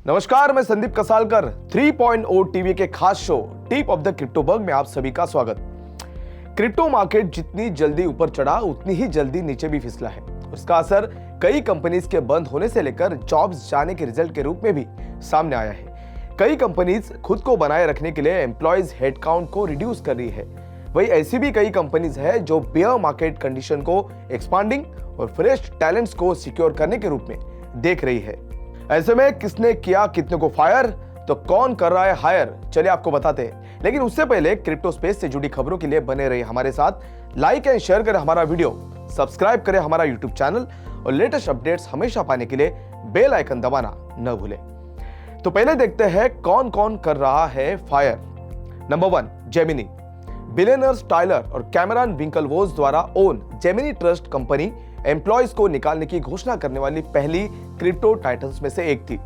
नमस्कार, मैं संदीप कसालकर 3.0 टीवी के खास शो टिप ऑफ द क्रिप्टोबर्ग में आप सभी का स्वागत। क्रिप्टो मार्केट जितनी जल्दी ऊपर चढ़ा उतनी ही जल्दी नीचे भी फिसला है। उसका असर कई कंपनीज के बंद होने से लेकर जॉब्स जाने के रिजल्ट के रूप में भी सामने आया है। कई कंपनीज खुद को बनाए रखने के लिए एम्प्लॉयज हेडकाउंट को रिड्यूस कर रही है। वही ऐसी भी कई कंपनीज है जो बेयर मार्केट कंडीशन को एक्सपांडिंग और फ्रेश टैलेंट्स को सिक्योर करने के रूप में देख रही है। ऐसे में किसने किया कितने को फायर, तो कौन कर रहा है हायर, चलिए आपको बताते हैं। लेकिन उससे पहले क्रिप्टो स्पेस से जुड़ी खबरों के लिए बने रहिए हमारे साथ। लाइक एंड शेयर करें हमारा वीडियो, सब्सक्राइब करें हमारा यूट्यूब चैनल और लेटेस्ट अपडेट्स हमेशा पाने के लिए बेल आइकन दबाना न भूलें। तो पहले देखते हैं कौन कौन कर रहा है fire. Number 1, Gemini. Billionaires Tyler और कैमरन विंकलवोज द्वारा own Gemini trust company employees को निकालने की घोषणा करने वाली पहली क्रिप्टो टाइटन्स में से एक थी।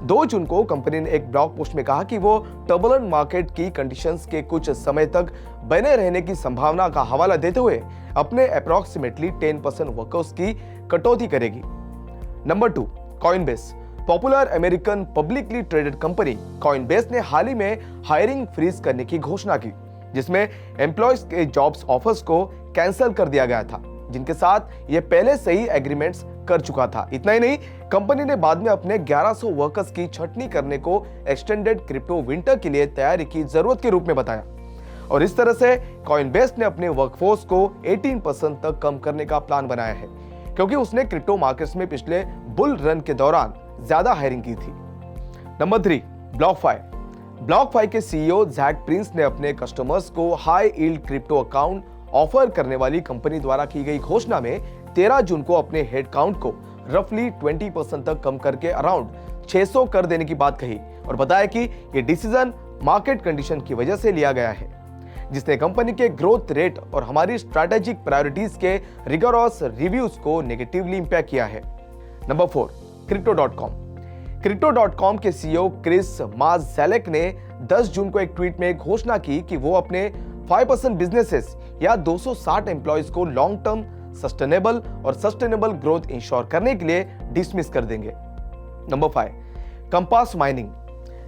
2 जून को कंपनी ने एक ब्लॉग पोस्ट में कहा कि वो टर्बुलेंट मार्केट की कंडीशंस के कुछ समय तक बने रहने की संभावना का हवाला देते हुए अपने अप्रॉक्सीमेटली 10% वर्कर्स की कटौती करेगी। Number 2, Coinbase. Popular American publicly traded company Coinbase ने हाल ही में हायरिंग फ्रीज करने की घोषणा की, जिसमें एम्प्लॉयज के जॉब्स ऑफर्स को कैंसिल कर दिया गया था, जिनके साथ ये पहले से ही एग्रीमेंट्स कर चुका था। इतना ही नहीं, कंपनी ने बाद में अपने 1100 वर्कर्स की छटनी करने को एक्सटेंडेड क्रिप्टो विंटर के लिए तैयारी की जरूरत के रूप में बताया। और इस तरह से कॉइनबेस ने अपने वर्कफोर्स को 18% तक कम करने का प्लान बनाया है, क्योंकि उसने क्रिप्टो मार्केट्स में पिछले बुल रन के दौरान ज्यादा हायरिंग की थी। Number 3, BlockFi. ब्लॉकफाई के सीईओ जैक प्रिंस ने अपने कस्टमर्स को high yield crypto account offer करने वाली कंपनी द्वारा की गई घोषणा में 13 जून को अपने हेड काउंट को रफली 20% तक कम करके अराउंड 600 कर देने की बात कही और बताया कि यह डिसीजन मार्केट कंडीशन की वजह से लिया गया है, जिसने कंपनी के ग्रोथ रेट और हमारी स्ट्रैटेजिक प्रायोरिटीज के रिगोरस रिव्यूज को नेगेटिवली इंपैक्ट किया है। नंबर 4, क्रिप्टो.com। क्रिप्टो.com के सीईओ क्रिस माज़ेलेक ने 10 जून को एक ट्वीट में घोषणा की कि वो अपने 5% बिजनेसेस या 260 एम्प्लॉयज को long term sustainable growth ensure करने के लिए डिसमिस कर देंगे। Number 5, compass mining.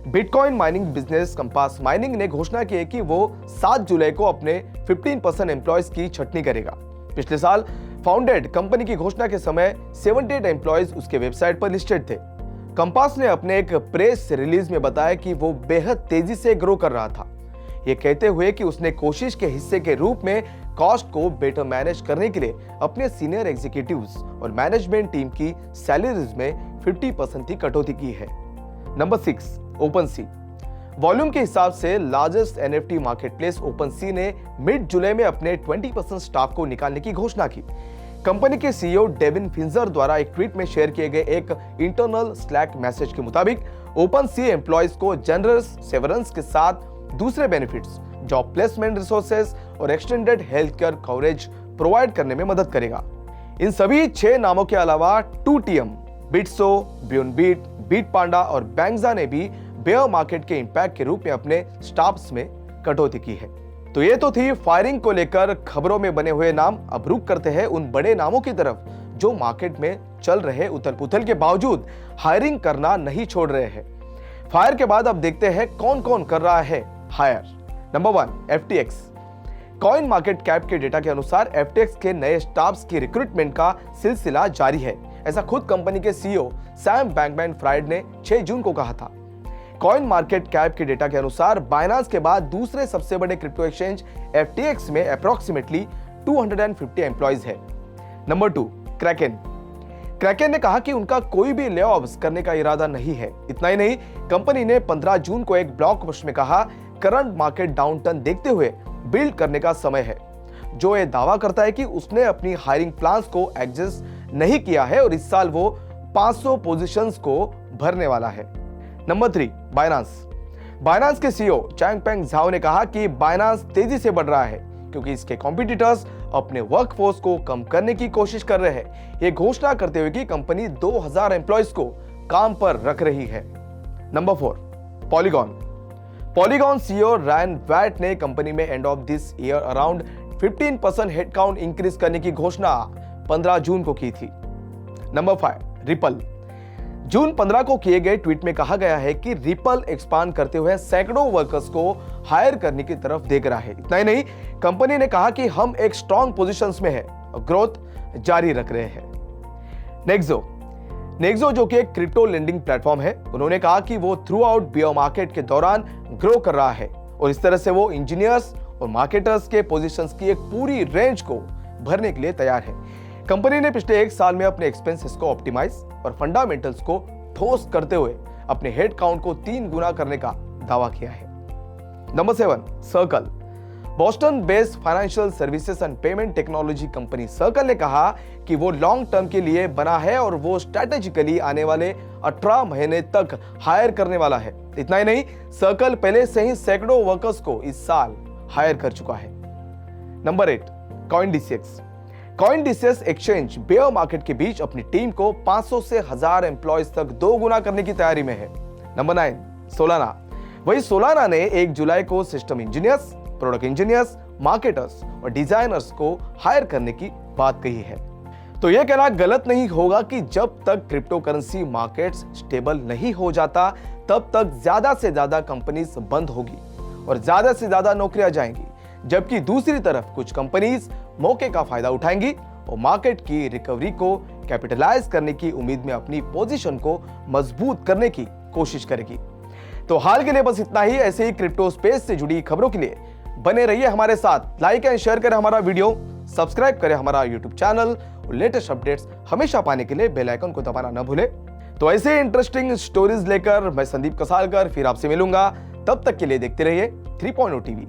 Bitcoin mining business compass mining ने घोषणा की है कि वो 7 जुलाई को अपने 15% एम्प्लॉयज की छटनी करेगा। पिछले साल फाउंडेड कंपनी की घोषणा के समय 78 एम्प्लॉयज उसके वेबसाइट पर लिस्टेड थे। कंपास ने अपने एक प्रेस रिलीज में बताया कि वो बेहद तेजी से ग्रो कर रहा था, ये कहते हुए कि उसने कोशिश के हिस्से के रूप में कॉस्ट को बेटर मैनेज करने के लिए अपने सीनियर एग्जीक्यूटिव्स और मैनेजमेंट टीम की सैलरीज में 50% की कटौती की है। Number 6, OpenSea. वॉल्यूम के हिसाब से लार्जेस्ट एनएफटी मार्केटप्लेस ओपनसी ने मिड जुलाई में अपने 20% स्टाफ को निकालने की घोषणा की। कंपनी के सीईओ डेविन फिंजर द्वारा एक ट्वीट में शेयर किए गए एक इंटरनल स्लैक मैसेज के मुताबिक ओपनसी एम्प्लॉयज को जनरस सेवरेंस के साथ दूसरे बेनिफिट्स, जॉब प्लेसमेंट रिसोर्सेज और extended health care coverage provide करने में मदद करेगा। इन सभी 6 नामों के अलावा 2TM, बिटसो, बियोनबीट, बीटपांडा और बैंगजा ने भी बेयर मार्केट के इंपैक्ट के रूप में अपने स्टाफ्स में कटौती की है। तो ये तो थी फायरिंग को लेकर खबरों में बने हुए नाम। अब रुक करते हैं उन बड़े नामों की तरफ जो मार्केट में चल रहे उथल पुथल के बावजूद हायरिंग करना नहीं छोड़ रहे हैं। फायर के बाद अब देखते हैं कौन कौन कर रहा है hire. Number 1, FTX। Coin market cap के डेटा के अनुसार FTX के नए स्टाफ्स की रिक्रूटमेंट का सिलसिला जारी है, ऐसा खुद कंपनी के सीईओ सैम बैंकमैन-फ्राइड ने 6 जून को कहा था। कॉइन मार्केट कैप के डेटा के अनुसार बाइनेंस के बाद दूसरे सबसे बड़े क्रिप्टो एक्सचेंज FTX में अप्रॉक्सीमेटली 250 एम्प्लॉयज है। Number 2, Kraken. क्रैकेन ने कहा कि उनका कोई भी ले-ऑफ्स करने का इरादा नहीं है। इतना ही नहीं, कंपनी ने 15 जून को एक ब्लॉग पोस्ट में कहा, करंट मार्केट डाउनटर्न देखते हुए बिल्ड करने का समय है, जो ये दावा करता है कि उसने अपनी हायरिंग प्लान्स को एडजस्ट नहीं किया है और इस साल वो 500 पोजीशंस को भरने वाला है। नंबर 3, बाइनेंस के सीईओ चैंगपेंग झाओ ने कहा कि बाइनेंस तेजी से बढ़ रहा है क्योंकि इसके कॉम्पिटिटर्स अपने वर्कफोर्स को कम करने की कोशिश कर रहे हैं, ये घोषणा करते हुए कि कंपनी 2000 एम्प्लॉयज को काम पर रख रही है। नंबर 4, पॉलीगॉन सीईओ रैन वैट ने कंपनी में end of this year around 15% headcount increase करने की घोषणा 15 जून को की थी। Number 5, ripple. जून 15 को किए गए ट्वीट में कहा गया है कि रिपल एक्सपांड करते हुए सैकड़ों वर्कर्स को हायर करने की तरफ देख रहा है। इतना ही नहीं, कंपनी ने कहा कि हम एक स्ट्रॉन्ग पोजीशंस में है और ग्रोथ जारी रख रहे हैं। नेक्सो जो कि एक क्रिप्टो लेंडिंग प्लेटफॉर्म है, उन्होंने कहा कि वो थ्रू आउट बियर मार्केट के दौरान ग्रो कर रहा है और इस तरह से वो इंजीनियर्स और मार्केटर्स के पोजीशंस की एक पूरी रेंज को भरने के लिए तैयार है। कंपनी ने पिछले 1 साल में अपने एक्सपेंसेस को ऑप्टिमाइज और फंडामेंटल्स को ठोस करते हुए अपने हेड काउंट को 3 गुना करने का दावा किया है। Number 7, circle. Boston based financial services and payment technology company circle ने कहा कि वो लॉन्ग टर्म के लिए बना है और वो स्ट्रेटेजिकली आने वाले 18 महीने तक हायर करने वाला है। इतना ही नहीं, सर्कल पहले से ही सैकड़ों वर्कर्स को इस साल हायर कर चुका है। नंबर 8, कॉइनडिसेक्स एक्सचेंज बेयर मार्केट के बीच अपनी टीम को 500 से 1000 एम्प्लॉयज तक 2 गुना करने की तैयारी में है। Number 9, Solana. वही सोलाना ने 1 जुलाई को system engineers, product engineers, marketers और डिजाइनर्स को हायर करने की बात कही है। तो यह कहना गलत नहीं होगा कि जब तक क्रिप्टो करेंसी मार्केट्स स्टेबल नहीं हो जाता, तब तक ज्यादा से ज्यादा कंपनीज बंद होगी और ज्यादा से ज्यादा नौकरियां जाएंगी, जबकि दूसरी तरफ कुछ कंपनीज मौके का फायदा उठाएंगी और मार्केट की रिकवरी को कैपिटलाइज करने की उम्मीद में अपनी पोजीशन को मजबूत करने की कोशिश करेगी। तो हाल के लिए बस इतना ही। ऐसे ही क्रिप्टो स्पेस से जुड़ी खबरों के लिए बने रहिए हमारे साथ। लाइक एंड शेयर करें हमारा वीडियो, सब्सक्राइब करें हमारा यूट्यूब चैनल और लेटेस्ट अपडेट्स हमेशा पाने के लिए बेल आइकन को दबाना न भूलें। तो ऐसे इंटरेस्टिंग स्टोरीज लेकर मैं संदीप कसालकर फिर आपसे मिलूंगा। तब तक के लिए देखते रहिए 3.0 टीवी।